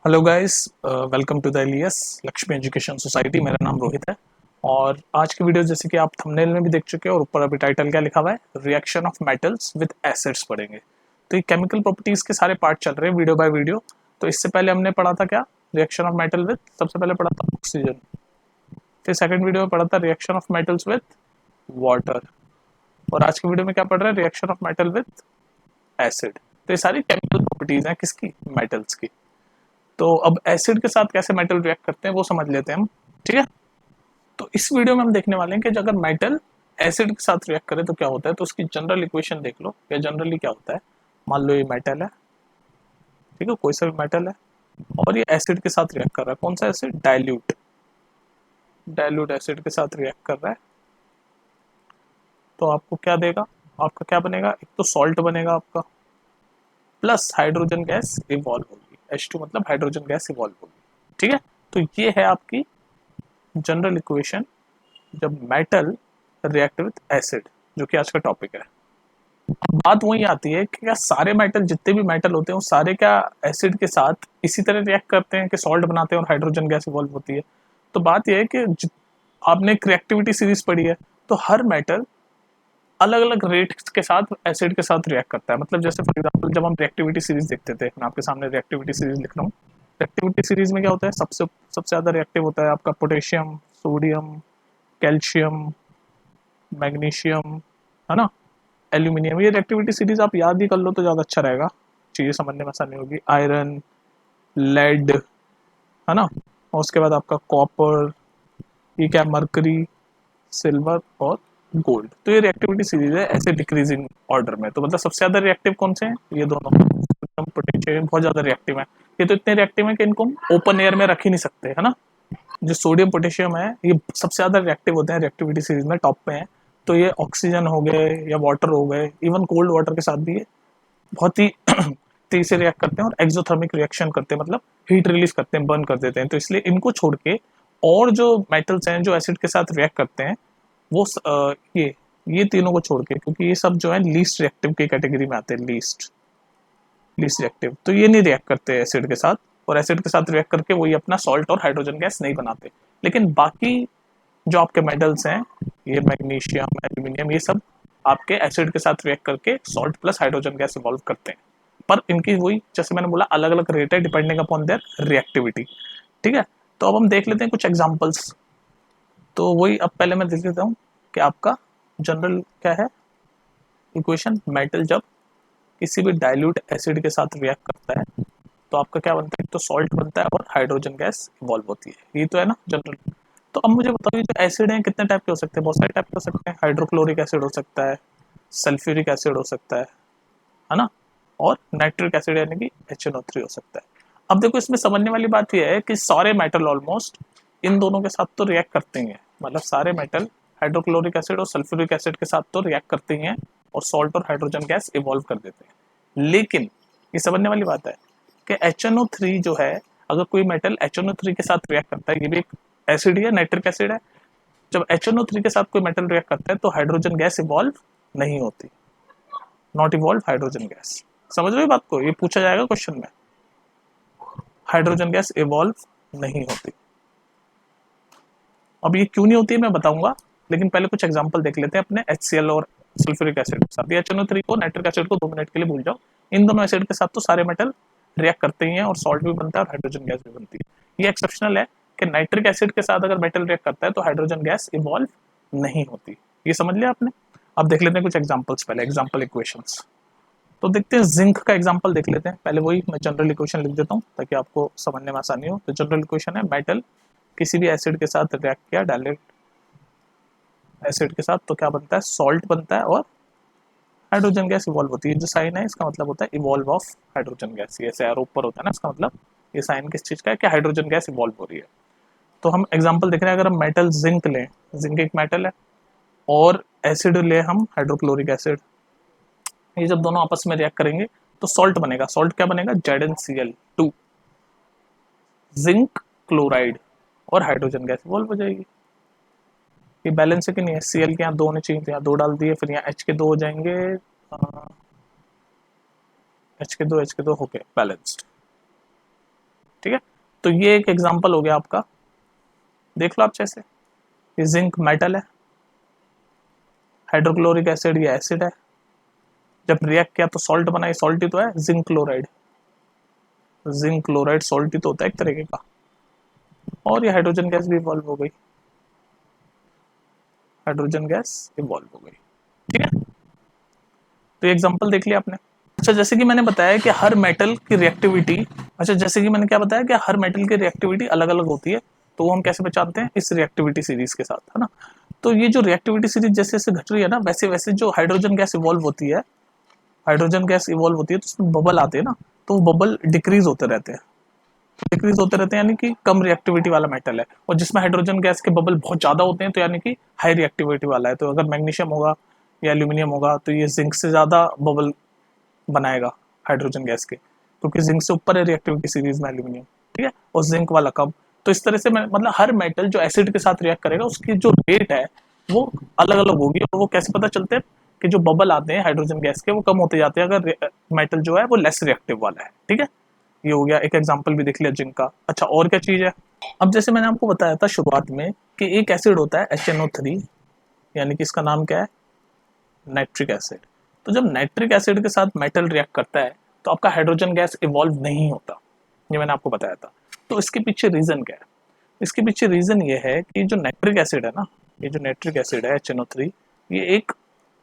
Hello guys, welcome to the Elias Lakshmi education society. मेरा नाम रोहित है और आज की वीडियो जैसे कि आप थंबनेल में भी देख चुके हैं और ऊपर अभी टाइटल क्या लिखा हुआ है, reaction of metals with acids पढ़ेंगे। तो ये केमिकल प्रॉपर्टीज के सारे पार्ट चल रहे हैं वीडियो बाय वीडियो। तो इससे पहले हमने पढ़ा था क्या, रिएक्शन ऑफ मेटल विद, सबसे पहले पढ़ा था ऑक्सीजन। फिर सेकंड वीडियो में पढ़ा था reaction of metals with water. और आज की वीडियो में क्या पढ़ रहे हैं, reaction of metal with acid. तो ये सारी केमिकल प्रॉपर्टीज हैं किसकी, मेटल्स की। तो अब एसिड के साथ कैसे मेटल रिएक्ट करते हैं वो समझ लेते हैं हम। ठीक है, तो इस वीडियो में हम देखने वाले हैं कि अगर मेटल एसिड के साथ रिएक्ट करे तो क्या होता है। तो उसकी जनरल इक्वेशन देख लो, या जनरली क्या होता है। मान लो ये मेटल है, ठीक है, कोई सा भी मेटल है और ये एसिड के साथ रिएक्ट कर रहा है। कौन सा एसिड, डाइल्यूट, डाइल्यूट एसिड के साथ रिएक्ट कर रहा है। तो आपको क्या देगा, आपका क्या बनेगा, एक तो सॉल्ट बनेगा आपका, प्लस हाइड्रोजन गैस इवॉल्व होगी। H2 मतलब हाइड्रोजन गैस इवॉल्व होगी। ठीक है, तो ये है आपकी जनरल इक्वेशन जब मेटल रिएक्ट विद एसिड, जो कि आज का टॉपिक है। बात वही आती है कि क्या सारे मेटल, जितने भी मेटल होते हैं वो सारे क्या एसिड के साथ इसी तरह रिएक्ट करते हैं कि सॉल्ट बनाते हैं और हाइड्रोजन गैस इवॉल्व होती है। तो बात यह है कि आपने एक रिएक्टिविटी सीरीज पढ़ी है, तो हर मेटल अलग अलग रेट के साथ एसिड के साथ रिएक्ट करता है। मतलब जैसे फॉर एग्जांपल जब हम रिएक्टिविटी सीरीज देखते थे, मैं आपके सामने रिएक्टिविटी सीरीज लिख रहा हूँ। रिएक्टिविटी सीरीज में क्या होता है, सबसे सबसे ज्यादा रिएक्टिव होता है आपका पोटेशियम, सोडियम, कैल्शियम, मैग्नीशियम, है ना, एल्यूमिनियम। ये रिएक्टिविटी सीरीज आप याद ही कर लो तो ज़्यादा अच्छा रहेगा, चीज़ें समझने में आसानी होगी। आयरन, लेड, है ना, और उसके बाद आपका कॉपर, ये क्या, मरकरी, सिल्वर और गोल्ड। तो ये रिएक्टिविटी सीरीज है ऐसे डिक्रीजिंग ऑर्डर में। तो मतलब सबसे ज़्यादा रिएक्टिव कौन से हैं, ये दोनों। सोडियम पोटेशियम बहुत ज़्यादा रिएक्टिव है। ये तो इतने रिएक्टिव है कि इनको हम ओपन एयर में रख ही नहीं सकते, है ना। जो सोडियम पोटेशियम है ये सबसे ज्यादा रिएक्टिव होते हैं रिएक्टिविटी सीरीज में, टॉप पे हैं। तो ये ऑक्सीजन हो गए या वाटर हो गए, इवन कोल्ड वाटर के साथ भी ये बहुत ही तेजी से रिएक्ट करते हैं और एक्सोथर्मिक रिएक्शन करते हैं, मतलब हीट रिलीज करते हैं, बर्न कर देते हैं। तो इसलिए इनको छोड़ के और जो मेटल्स हैं जो एसिड के साथ रिएक्ट करते हैं वो ये तीनों को छोड़ के, क्योंकि ये सब जो है लीस्ट रिएक्टिव की कैटेगरी में आते हैं, लीस्ट लीस्ट रिएक्टिव। तो ये नहीं रिएक्ट करते एसिड के साथ, और एसिड के साथ रिएक्ट करके वही अपना सॉल्ट और हाइड्रोजन गैस नहीं बनाते। लेकिन बाकी जो आपके मेटल्स हैं, ये मैग्नीशियम, एल्यूमिनियम, ये सब आपके एसिड के साथ रिएक्ट करके salt plus hydrogen gas evolve करते हैं। पर इनकी वही, जैसे मैंने बोला, अलग अलग रेट है डिपेंडिंग अपॉन देयर रिएक्टिविटी। ठीक है, तो अब हम देख लेते हैं कुछ एग्जांपल्स। तो वही अब पहले मैं देख लेता हूँ कि आपका जनरल क्या है इक्वेशन। मेटल जब किसी भी डाइल्यूट एसिड के साथ रिएक्ट करता है तो आपका क्या बनता है, तो सॉल्ट बनता है और हाइड्रोजन गैस इवॉल्व होती है। ये तो है ना जनरल। तो अब मुझे बताओ, ये जो एसिड हैं कितने टाइप के हो सकते हैं, बहुत सारे टाइप के हो सकते हैं। हाइड्रोक्लोरिक एसिड हो सकता है, सल्फ्यूरिक एसिड हो सकता है ना, और नाइट्रिक एसिड यानी कि HNO3 हो सकता है। अब देखो इसमें समझने वाली बात यह है कि सारे मेटल ऑलमोस्ट इन दोनों के साथ तो रिएक्ट करते ही हैं। मतलब सारे मेटल हाइड्रोक्लोरिक एसिड और सल्फ्यूरिक एसिड के साथ तो रिएक्ट करते ही हैं और सॉल्ट और हाइड्रोजन गैस इवॉल्व कर देते हैं। लेकिन ये समझने वाली बात है कि HNO3 जो है, अगर कोई मेटल HNO3 के साथ रिएक्ट करता है, ये भी एक एसिड है, नाइट्रिक एसिड है। जब HNO3 के साथ कोई मेटल रिएक्ट करता है तो हाइड्रोजन गैस इवॉल्व नहीं होती, नॉट इवॉल्व हाइड्रोजन गैस। समझ रहे हो बात को, ये पूछा जाएगा क्वेश्चन में, हाइड्रोजन गैस इवॉल्व नहीं होती। अब ये क्यों नहीं होती है मैं बताऊंगा, लेकिन पहले कुछ एग्जांपल देख लेते हैं अपने HCl और सल्फ्यूरिक एसिड के साथ। ये HNO3 को, नाइट्रिक एसिड को 2 मिनट के लिए भूल जाओ। इन दोनों एसिड के साथ तो सारे मेटल रिएक्ट करते ही हैं और सॉल्ट भी बनता है और हाइड्रोजन गैस भी बनती है। ये एक्सेप्शनल है कि नाइट्रिक एसिड के साथ अगर मेटल रिएक्ट करता है तो हाइड्रोजन गैस इवॉल्व नहीं होती। ये समझ लिया आपने। अब देख लेते हैं कुछ एग्जाम्पल्स, पहले एग्जाम्पल इक्वेशंस। तो देखते हैं, जिंक का एग्जांपल देख लेते हैं। पहले वही मैं जनरल इक्वेशन लिख देता हूँ ताकि आपको समझने में आसानी हो। तो जनरल इक्वेशन है, मेटल किसी भी एसिड के साथ रिएक्ट किया, डायरेक्ट एसिड के साथ, तो क्या बनता है, सॉल्ट बनता है और हाइड्रोजन गैस इवॉल्व होती है। जो साइन है इसका मतलब होता है इवॉल्व ऑफ हाइड्रोजन गैस। ये ऐसे एरो ऊपर होता है ना, इसका मतलब ये साइन किस चीज का है कि हाइड्रोजन गैस इवॉल्व हो रही है। तो हम एग्जाम्पल देख रहे हैं, अगर हम मेटल जिंक लें, जिंक एक मेटल है, और एसिड ले हम हाइड्रोक्लोरिक एसिड, ये जब दोनों आपस में रिएक्ट करेंगे तो सॉल्ट बनेगा। सॉल्ट क्या बनेगा, ZnCl2, जिंक क्लोराइड, और हाइड्रोजन गैस इवॉल्व हो जाएगी। ये बैलेंस है कि नहीं है, Cl के यहाँ 2 होने चाहिए थे, यहाँ 2 डाल दिए, फिर यहाँ H के 2 हो जाएंगे, H के 2 हो गए बैलेंस्ड। ठीक है, तो ये एक एग्जांपल हो गया आपका, देख लो आप जैसे, ये जिंक मेटल है, हाइड्रोक्लोरिक एसिड ये एसिड है, जब रिएक्ट किया तो सॉल्ट बना, ये सॉल्ट ही तो है, zinc chloride, zinc chloride salt ही तो होता है एक तरीके का, और ये हाइड्रोजन गैस भी इवॉल्व हो गई, हाइड्रोजन गैस इवॉल्व हो गई, ठीक है। तो ये एग्जांपल देख लिया आपने। अच्छा, जैसे कि मैंने बताया कि हर मेटल की रिएक्टिविटी, अच्छा जैसे कि मैंने क्या बताया कि हर मेटल की रिएक्टिविटी अलग अलग होती है, तो वो हम कैसे पहचानते हैं, इस रिएक्टिविटी सीरीज के साथ, है ना। तो ये जो रिएक्टिविटी सीरीज जैसे जैसे घट रही है ना, वैसे वैसे जो हाइड्रोजन गैस इवॉल्व होती है, हाइड्रोजन गैस इवॉल्व होती है तो उसमें बबल आते हैं ना, तो वो बबल डिक्रीज होते रहते हैं, डिक्रीज होते रहते हैं, यानी कि कम रिएक्टिविटी वाला मेटल है, और जिसमें हाइड्रोजन गैस के बबल बहुत ज्यादा होते हैं तो यानी कि हाई रिएक्टिविटी वाला है। तो अगर मैग्नीशियम होगा या एल्यूमिनियम होगा तो ये जिंक से ज्यादा बबल बनाएगा हाइड्रोजन गैस के, क्योंकि जिंक से ऊपर है रिएक्टिविटी सीरीज में एल्यूमिनियम, ठीक है, और जिंक वाला कम। तो इस तरह से मतलब हर मेटल जो एसिड के साथ रिएक्ट करेगा उसकी जो रेट है वो अलग अलग होगी, और वो कैसे पता चलते हैं कि जो बबल आते हैं हाइड्रोजन गैस के वो कम होते जाते हैं अगर मेटल जो है वो लेस रिएक्टिव वाला है, ठीक है। ये हो गया एक एग्जांपल भी देख लिया जिंक का। अच्छा, और क्या चीज है, अब जैसे मैंने आपको बताया था शुरुआत में कि एक एसिड होता है HNO3, यानी कि इसका नाम क्या है, नाइट्रिक एसिड। तो जब नाइट्रिक एसिड के साथ मेटल रिएक्ट करता है तो आपका हाइड्रोजन गैस इवॉल्व नहीं होता, ये मैंने आपको बताया था। तो इसके पीछे रीजन क्या है, इसके पीछे रीजन ये है कि जो नाइट्रिक एसिड है ना, ये जो नाइट्रिक एसिड है HNO3, ये एक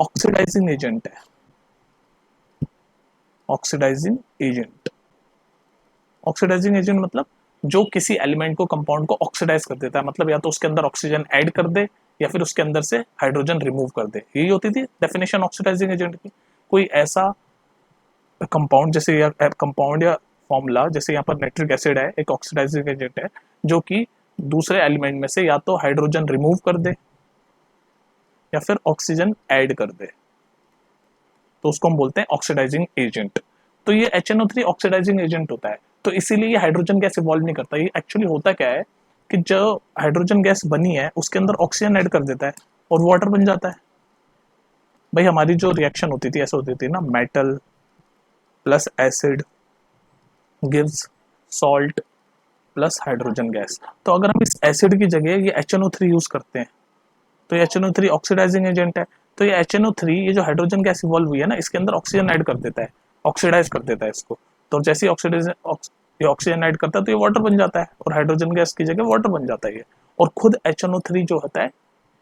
ऑक्सीडाइजिंग एजेंट है, ऑक्सीडाइजिंग एजेंट। ऑक्सीडाइजिंग एजेंट मतलब जो किसी एलिमेंट को, कंपाउंड को ऑक्सीडाइज कर देता है, मतलब या तो उसके अंदर ऑक्सीजन ऐड कर दे या फिर उसके अंदर से हाइड्रोजन रिमूव कर दे, यही होती थी डेफिनेशन ऑक्सीडाइजिंग एजेंट की। कोई ऐसा कंपाउंड, जैसे या कंपाउंड या फॉर्मूला, जैसे यहाँ पर नाइट्रिक एसिड है, एक ऑक्सीडाइजिंग एजेंट है जो कि दूसरे एलिमेंट में से या तो हाइड्रोजन रिमूव कर दे या फिर ऑक्सीजन ऐड कर दे, तो उसको हम बोलते हैं ऑक्सीडाइजिंग एजेंट। तो ये HNO3 ऑक्सीडाइजिंग एजेंट होता है, तो इसीलिए ये हाइड्रोजन गैस इवॉल्व नहीं करता। ये एक्चुअली होता क्या है कि जो हाइड्रोजन गैस बनी है उसके अंदर ऑक्सीजन ऐड कर देता है और वाटर बन जाता है। भाई हमारी जो रिएक्शन होती थी ऐसे होती थी ना, metal plus acid gives salt plus hydrogen gas. तो अगर हम इस एसिड की जगह ये HNO3 यूज करते हैं तो ये HNO3 ऑक्सीडाइजिंग एजेंट है, तो ये HNO3 ये जो हाइड्रोजन गैस इवॉल्व हुई है ना, इसके अंदर ऑक्सीजन ऐड कर देता है, ऑक्सीडाइज कर देता है इसको। तो जैसे ही ये ऑक्सीजन ऐड करता है तो ये वाटर बन जाता है, और हाइड्रोजन गैस की जगह वाटर बन जाता है ये। और खुद HNO3 जो होता है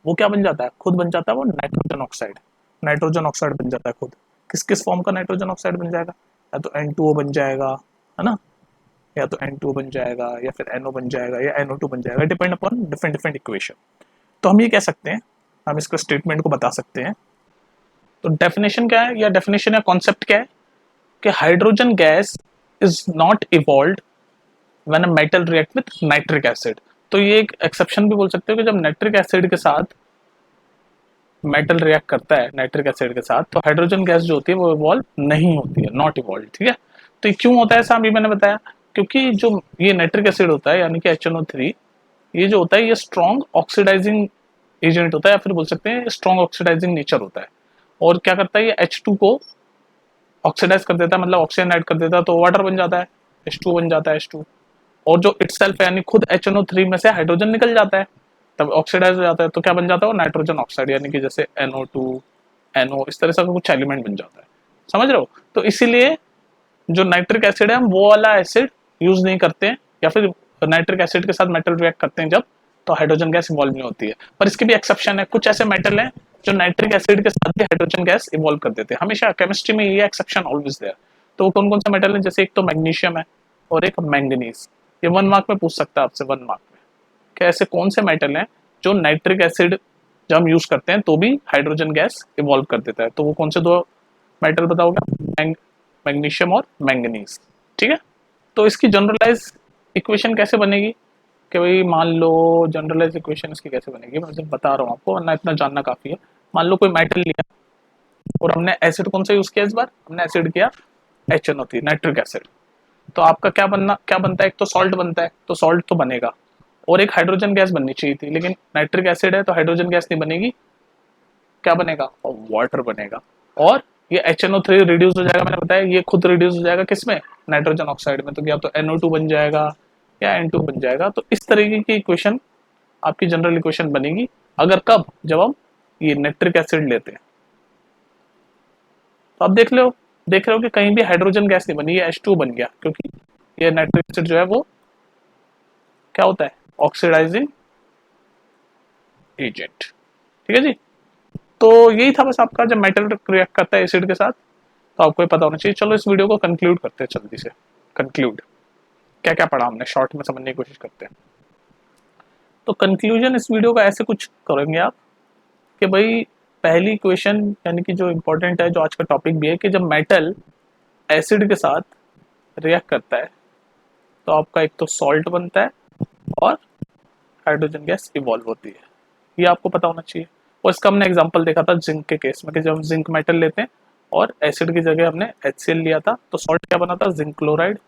वो क्या बन जाता है, खुद बन जाता है वो नाइट्रोजन ऑक्साइड, नाइट्रोजन ऑक्साइड बन जाता है खुद। किस किस फॉर्म का नाइट्रोजन ऑक्साइड बन जाएगा, या तो N2O बन जाएगा, है ना, या तो N2 बन जाएगा, या फिर NO बन जाएगा, या NO2 बन जाएगा, depend upon different different equation. तो हम ये कह सकते हैं, हम इसको स्टेटमेंट को बता सकते हैं। तो डेफिनेशन क्या है, या डेफिनेशन या कॉन्सेप्ट क्या है कि hydrogen gas is not evolved when a metal react with nitric acid. तो ये एक एक्सेप्शन भी बोल सकते हो कि जब नाइट्रिक एसिड के साथ मेटल रिएक्ट करता है नाइट्रिक एसिड के साथ, तो हाइड्रोजन गैस जो होती है वो इवॉल्व नहीं होती है, नॉट इवॉल्व, ठीक है। तो ये क्यों होता है ऐसा अभी मैंने बताया, क्योंकि जो ये नाइट्रिक एसिड होता है यानी कि HNO3, ये जो होता है ये स्ट्रॉन्ग ऑक्सीडाइजिंग एजेंट होता है, या फिर बोल सकते हैं स्ट्रॉन्ग ऑक्सीडाइजिंग नेचर होता है। और क्या करता है, ये H2 को ऑक्सीडाइज कर देता है, मतलब ऑक्सीजन ऐड कर देता है, तो वाटर बन जाता है, H2 बन जाता है H2। और जो इटसेल्फ यानी खुद HNO3 में से हाइड्रोजन निकल जाता है, तब ऑक्सीडाइज हो जाता है, तो क्या बन जाता है वो नाइट्रोजन ऑक्साइड, यानी कि जैसे NO2 NO, इस तरह से कुछ एलिमेंट बन जाता है, समझ रहे हो। तो इसीलिए जो नाइट्रिक एसिड है हम वो वाला एसिड यूज नहीं करते हैं, या फिर नाइट्रिक एसिड के साथ मेटल रिएक्ट करते हैं जब, तो हाइड्रोजन गैस इवॉल्व नहीं होती है। पर इसके भी एक्सेप्शन है, कुछ ऐसे मेटल हैं जो नाइट्रिक एसिड के साथ भी हाइड्रोजन गैस इवॉल्व कर देते हैं, हमेशा केमिस्ट्री में ये एक्सेप्शन ऑलवेज देयर। तो वो कौन कौन सा मेटल है, जैसे एक तो मैग्नीशियम है और एक मैंगनीज। ये 1 मार्क में पूछ सकता है आपसे, 1 मार्क में, कि ऐसे कौन से मेटल हैं जो नाइट्रिक एसिड जब हम यूज करते हैं तो भी हाइड्रोजन गैस इवॉल्व कर देता है। तो वो कौन से दो मेटल बताओगे, मैग्नीशियम और मैंगनीज, ठीक है। तो इसकी जनरलाइज इक्वेशन कैसे बनेगी, कि भाई मान लो जनरलाइज इक्वेशन इसकी कैसे बनेगी, मैं सिर्फ बता रहा हूँ आपको, वरना इतना जानना काफी है। मान लो कोई मेटल लिया और हमने एसिड कौन सा यूज किया, इस बार हमने एसिड किया HNO3 नाइट्रिक एसिड। तो आपका क्या बनता है, एक तो सॉल्ट बनता है, तो सॉल्ट तो बनेगा, और एक हाइड्रोजन गैस बननी चाहिए थी, लेकिन नाइट्रिक एसिड है तो हाइड्रोजन गैस नहीं बनेगी, क्या बनेगा, वाटर बनेगा। और ये HNO3 रिड्यूस हो जाएगा, मैंने बताया ये खुद रिड्यूस हो जाएगा किसमें, नाइट्रोजन ऑक्साइड में, तो क्या तो NO2 बन जाएगा या N2 बन जाएगा। तो इस तरीके की इक्वेशन आपकी जनरल इक्वेशन बनेगी। अगर कब, जब हम ये नाइट्रिक एसिड लेते हैं। तो अब देख रहे हो कि कहीं भी हाइड्रोजन गैस नहीं बनी, ये H2 बन गया, क्योंकि ये नाइट्रिक एसिड जो है वो क्या होता है, ऑक्सीडाइजिंग एजेंट। ठीक है जी। तो यही था बस आपका, जब मेटल रिएक्ट करता है एसिड के साथ तो आपको ये पता होना चाहिए। चलो इस वीडियो को कंक्लूड करते हैं जल्दी से। कंक्लूड क्या क्या पढ़ा हमने, शॉर्ट में समझने की कोशिश करते हैं। तो कंक्लूजन इस वीडियो का ऐसे कुछ करेंगे आप कि भाई पहली क्वेश्चन यानी कि जो इम्पोर्टेंट है, जो आज का टॉपिक भी है, कि जब मेटल एसिड के साथ रिएक्ट करता है तो आपका एक तो सॉल्ट बनता है और हाइड्रोजन गैस इवॉल्व होती है। ये आपको पता होना चाहिए। और इसका हमने एग्जांपल देखा था जिंक के केस में, कि जब हम जिंक मेटल लेते हैं और एसिड की जगह हमने HCl लिया था तो सॉल्ट क्या बना था, जिंक क्लोराइड,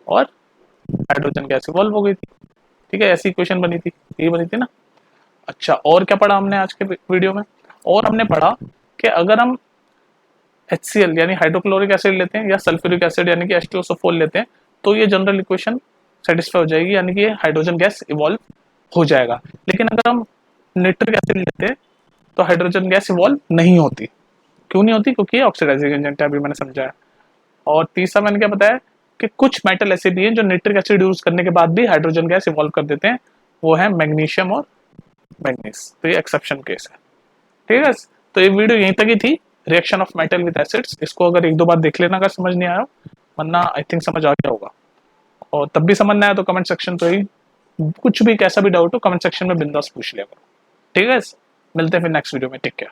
और हाइड्रोजन गैस इवॉल्व हो गई थी। ठीक है, ऐसी इक्वेशन बनी थी, यही बनी थी ना। अच्छा, और क्या पढ़ा हमने आज के वीडियो में, और हमने पढ़ा कि अगर हम HCl यानी हाइड्रोक्लोरिक एसिड लेते हैं या सल्फ्यूरिक एसिड यानी कि H2SO4 लेते हैं तो ये जनरल इक्वेशन सेटिस्फाई हो जाएगी, यानी कि हाइड्रोजन गैस इवॉल्व हो जाएगा। लेकिन अगर हम नाइट्रिक एसिड लेते हैं तो हाइड्रोजन गैस इवॉल्व नहीं होती। क्यों नहीं होती? क्योंकि ये ऑक्सीडाइजिंग एजेंट है, अभी मैंने समझाया। और तीसरा मैंने क्या बताया कि कुछ मेटल ऐसे भी हैं जो नाइट्रिक एसिड यूज करने के बाद भी हाइड्रोजन गैस इवॉल्व कर देते हैं, वो है मैग्नीशियम और मैग्नीज। तो ये एक्सेप्शन केस है। ठीक है, तो ये वीडियो यहीं तक ही थी, reaction of metal with acids. इसको अगर एक दो बार देख लेना अगर समझ नहीं आया, वरना आई थिंक समझ आ गया होगा। और तब भी समझ नहीं आया तो कमेंट सेक्शन पे ही कुछ भी कैसा भी डाउट हो कमेंट सेक्शन में बिंदास पूछ लिया करो। ठीक है, मिलते हैं फिर नेक्स्ट वीडियो में। Take care.